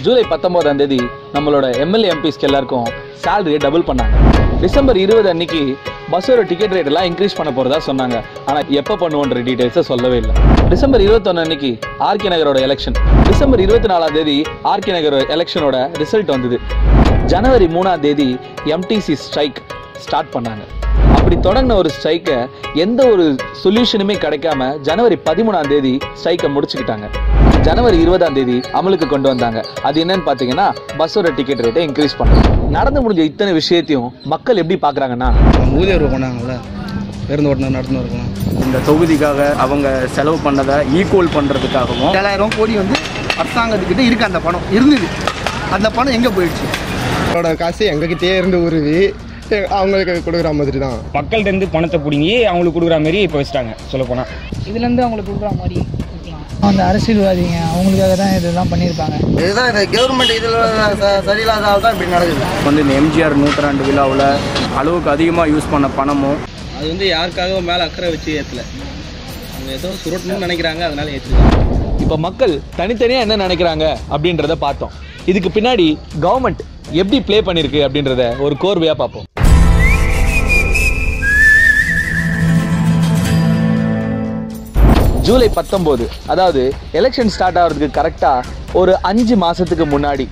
ஜூலை 19ஆம் தேதி நம்மளோட எம்எல்ஏ எம்பிஸ்க்கு எல்லாருக்கும் சேலரியை டபுள் பண்ணாங்க. டிசம்பர் 20 அன்னைக்கு பஸ்ஸோட டிக்கெட் ரேட் எல்லாம் இன்க்ரீஸ் பண்ண போறதா சொன்னாங்க. ஆனா எப்ப பண்ணுவோன்ற டீடைல்ஸை சொல்லவே இல்லை. டிசம்பர் 21 அன்னைக்கு ஆர்கே நகரோட எலெக்ஷன். டிசம்பர் 24ஆம் தேதி ஆர்கே நகர் எலெக்ஷனோட ரிசல்ட் வந்தது. ஜனவரி 3ஆம் தேதி எம்டிசி ஸ்ட்ரைக் ஸ்டார்ட் பண்ணாங்க. அப்படி தொடங்கின ஒரு ஸ்ட்ரைக்கை எந்த ஒரு சொல்யூஷனுமே கிடைக்காம ஜனவரி 13ஆம் தேதி ஸ்ட்ரைக்கை முடிச்சுக்கிட்டாங்க. ஜனவரி 20ஆம் தேதி அமலுக்கு கொண்டு வந்தாங்க. அது என்னன்னு பாத்தீங்கன்னா பஸ்ஸோட டிக்கெட் ரேட்டை இன்க்ரீஸ் பண்ணாங்க. நடந்து முடிஞ்ச இத்தனை விஷயத்தையும் மக்கள் எப்படி பாக்குறாங்கன்னா, ஊதியர் பண்ணாங்கல்ல, பேருந்து ஓட்டுநர் நடத்துன்னு இருக்கலாம், இந்த தொகுதிக்காக அவங்க செலவு பண்ணதை ஈக்குவல் பண்ணுறதுக்காகவும் 7000 கோடி அரசாங்கத்துக்கிட்ட இருக்கு. அந்த பணம் இருந்தது, அந்த பணம் எங்கே போயிடுச்சு? அவரோட காசு எங்ககிட்டயே இருந்து உருவி அவங்களுக்கு கொடுக்குற மாதிரி தான். மக்கள்கிட்ட இருந்து பணத்தை பிடிங்கி அவங்களுக்கு கொடுக்குற மாதிரி இப்போ வச்சுட்டாங்க. சொல்லப்போனால் இதுலேருந்து அவங்களுக்கு கொடுக்குற மாதிரி அந்த அரசியல்வாதிங்க அவங்களுக்காக தான் இதெல்லாம் பண்ணியிருப்பாங்க. இதுதான் இந்த கவர்மெண்ட் இதில் சரியில்லாதால் தான் இப்படி நடக்குது. இந்த எம்ஜிஆர் 100ஆண்டு விழாவில் அளவுக்கு அதிகமாக யூஸ் பண்ண பணமும் அது யாருக்காக மேலே அக்கறை வச்சு ஏற்றல, அவங்க ஏதோ சுருட்டணும்னு நினைக்கிறாங்க, அதனால ஏற்றுக்காங்க. இப்ப மக்கள் தனித்தனியா என்ன நினைக்கிறாங்க அப்படின்றத பார்த்தோம். இதுக்கு பின்னாடி கவர்மெண்ட் எப்படி பிளே பண்ணிருக்கு அப்படின்றத ஒரு கோர்வையா பார்ப்போம். ஜூலை 19, அதாவது எலெக்ஷன் ஸ்டார்ட் ஆகிறதுக்கு கரெக்டா ஒரு 5 மாசத்துக்கு முன்னாடி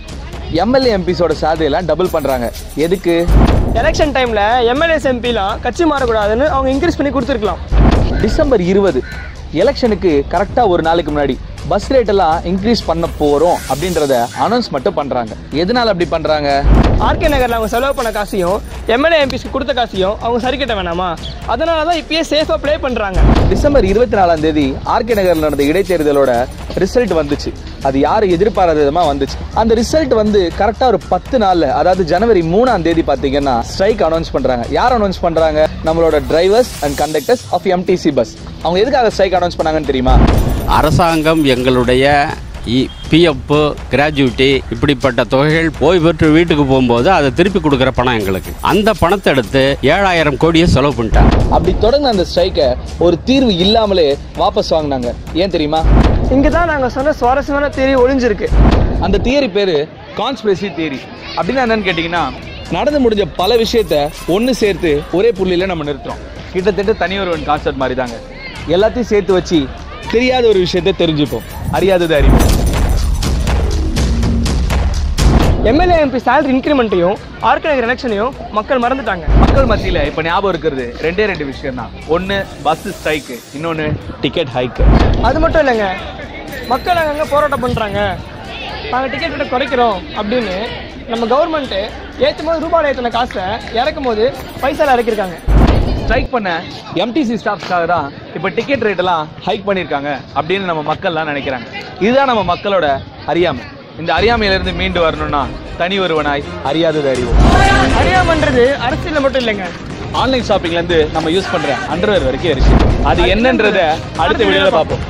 எம்எல்ஏ எம்பிஸோட சேலரி எல்லாம் டபுள் பண்றாங்க. எதுக்கு? எலெக்ஷன் டைம்ல எம்எல்ஏஸ் எம்பிலாம் கட்சி மாறக்கூடாதுன்னு அவங்க இன்க்ரீஸ் பண்ணி கொடுத்துருக்கலாம். டிசம்பர் 20 எலெக்ஷனுக்கு கரெக்டா ஒரு நாளைக்கு முன்னாடி பஸ் ரேட் எல்லாம் இன்க்ரீஸ் பண்ண போறோம் அப்படின்றத அனௌன்ஸ் மட்டும் பண்றாங்க. எதனால அப்படி பண்றாங்க? ஆர்கே நகர்ல அவங்க செலவு பண்ண காசையும் எம்எல்ஏ எம்பிஸ்க்கு கொடுத்த காசையும் அவங்க சரி கட்ட வேணாமா? அதனால தான் இப்பயே சேஃபா ப்ளே பண்றாங்க. டிசம்பர் 24ஆம் தேதி ஆர்கே நகர்ல நடந்த இடைத்தேர்தலோட ரிசல்ட் வந்துச்சு. அது யாரும் எதிர்பாராத விதமா வந்துச்சு. அந்த ரிசல்ட் கரெக்டா ஒரு 10 நாள்ல, அதாவது ஜனவரி 3ஆம் தேதி பாத்தீங்கன்னா ஸ்ட்ரைக் அனௌன்ஸ் பண்றாங்க. யார் அனௌன்ஸ் பண்றாங்க? நம்மளோட drivers and conductors of MTC bus. அவங்க எதுக்காக ஸ்ட்ரைக் அனௌன்ஸ் பண்ணாங்கன்னு தெரியுமா? அரசாங்கம் எங்களுடைய பிஎஃப், கிராஜுவிட்டி இப்படிப்பட்ட தொகைகள் ஓய்வு பெற்று வீட்டுக்கு போகும்போது அதை திருப்பி கொடுக்குற பணம் எங்களுக்கு. அந்த பணத்தை எடுத்து 7000 கோடியை செலவு பண்ணிட்டாங்க. அப்படி தொடர்ந்து அந்த ஸ்ட்ரைக்கை ஒரு தீர்வு இல்லாமலே வாபஸ் வாங்கினாங்க. ஏன் தெரியுமா? இங்க தான் நாங்க சொன்ன சுவாரஸ்யமான தியரி ஒளிஞ்சிருக்கு. அந்த தியரி பேரு கான்ஸ்பிரசி தியரி. அப்படின்னா என்னன்னு கேட்டீங்கன்னா, நடந்து முடிஞ்ச பல விஷயத்த ஒன்று சேர்த்து ஒரே புள்ளியில நம்ம நிறுத்துறோம். கிட்டத்தட்ட தனி ஒருவன் கான்செப்ட் மாதிரி தாங்க. எல்லாத்தையும் சேர்த்து வச்சு தெரியாத ஒரு விஷயத்தை தெரிஞ்சுப்போம், அறியாதது அறிவோம். எம்எல்ஏ எம்பி சேலரி இன்க்ரிமெண்ட்டையும் ஆர்கே நகர் எலெக்ஷனையும் மக்கள் மறந்துட்டாங்க. மக்கள் மத்தியில் இப்போ ஞாபகம் இருக்கிறது ரெண்டே விஷயம் தான். ஒன்று பஸ் ஸ்ட்ரைக்கு, இன்னொன்று டிக்கெட் ஹைக்கு. அது மட்டும் இல்லைங்க, மக்கள் அங்கங்கே போராட்டம் பண்ணுறாங்க, நாங்கள் டிக்கெட் ரேட்டை குறைக்கிறோம் அப்படின்னு. நம்ம கவர்மெண்ட்டு ஏற்றும் போது ரூபாய் ஏற்றின காசை இறக்கும் போது பைசாவில் இறக்கிருக்காங்க. ஸ்ட்ரைக் பண்ண எம்டிசி ஸ்டாஃப்ஸ்க்காக தான் இப்போ டிக்கெட் ரேட் எல்லாம் ஹைக் பண்ணியிருக்காங்க அப்படின்னு நம்ம மக்கள்லாம் நினைக்கிறாங்க. இதுதான் நம்ம மக்களோட அறியாமை. இந்த அறியாமையிலிருந்து மீண்டு வரணும்னா தனி ஒருவனாய் அறியாதது அறிவோம். அறியாமன்றது அரசியல் மட்டும் இல்லைங்க, ஆன்லைன் ஷாப்பிங்ல இருந்து நம்ம யூஸ் பண்ற அண்டர்வேர் வரைக்கும் இருக்கு. அது என்னன்றத அடுத்த வீடியோல பார்ப்போம்.